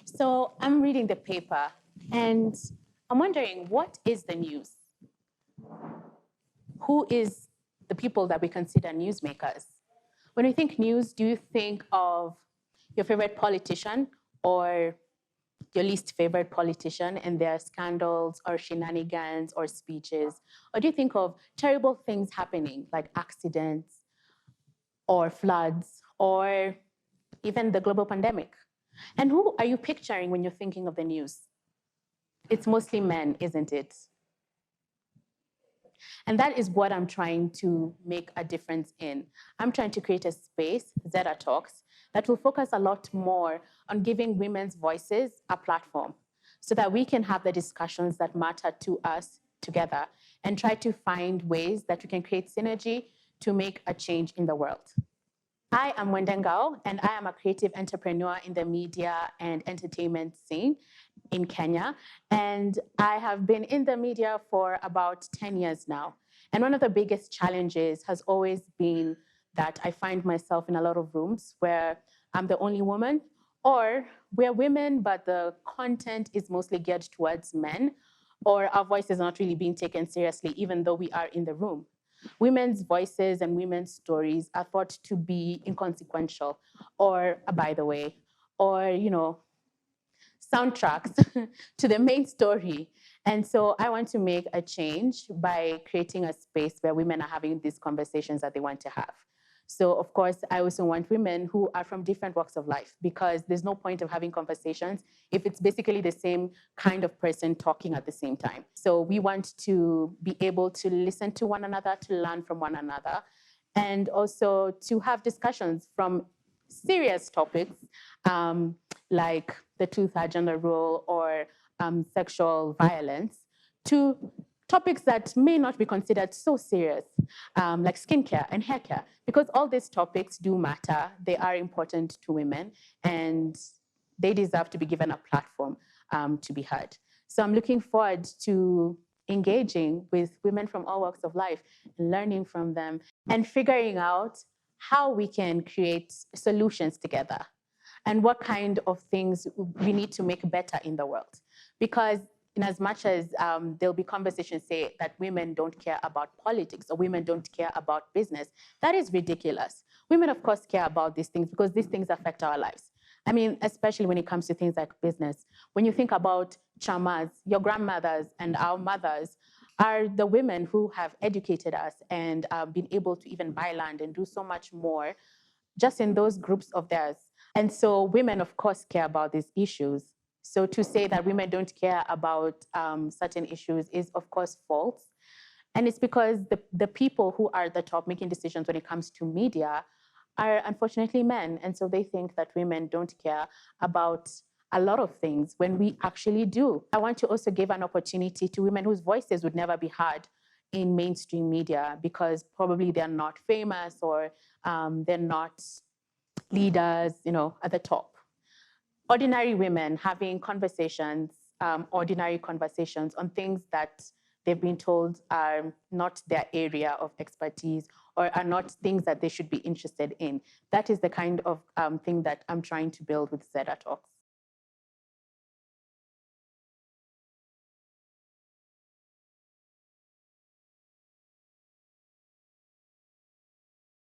So I'm reading the paper and I'm wondering, what is the news? Who is the people that we consider newsmakers? When you think news, do you think of your favorite politician or your least favorite politician and their scandals or shenanigans or speeches? Or do you think of terrible things happening like accidents or floods or even the global pandemic? And who are you picturing when you're thinking of the news? It's mostly men, isn't it? And that is what I'm trying to make a difference in. I'm trying to create a space, Zeda Talks, that will focus a lot more on giving women's voices a platform so that we can have the discussions that matter to us together and try to find ways that we can create synergy to make a change in the world. I am Mwende Ngao, and I am a creative entrepreneur in the media and entertainment scene in Kenya. And I have been in the media for about 10 years now. And one of the biggest challenges has always been that I find myself in a lot of rooms where I'm the only woman, or we're women, but the content is mostly geared towards men, or our voice is not really being taken seriously, even though we are in the room. Women's voices and women's stories are thought to be inconsequential or by the way, or, soundtracks to the main story. And so I want to make a change by creating a space where women are having these conversations that they want to have. So, of course, I also want women who are from different walks of life, because there's no point of having conversations if it's basically the same kind of person talking at the same time. So we want to be able to listen to one another, to learn from one another, and also to have discussions from serious topics like the two-third gender rule or sexual violence, to topics that may not be considered so serious, like skincare and hair care, because all these topics do matter. They are important to women, and they deserve to be given a platform to be heard. So I'm looking forward to engaging with women from all walks of life, learning from them, and figuring out how we can create solutions together and what kind of things we need to make better in the world. Because in as much as there'll be conversations say that women don't care about politics or women don't care about business, that is ridiculous. Women, of course, care about these things because these things affect our lives. I mean, especially when it comes to things like business. When you think about chamas, your grandmothers and our mothers are the women who have educated us and been able to even buy land and do so much more just in those groups of theirs. And so women, of course, care about these issues. So to say that women don't care about certain issues is, of course, false. And it's because the people who are at the top making decisions when it comes to media are unfortunately men. And so they think that women don't care about a lot of things when we actually do. I want to also give an opportunity to women whose voices would never be heard in mainstream media because probably they're not famous or they're not leaders, at the top. Ordinary women having conversations, ordinary conversations on things that they've been told are not their area of expertise or are not things that they should be interested in. That is the kind of thing that I'm trying to build with Zeda Talks.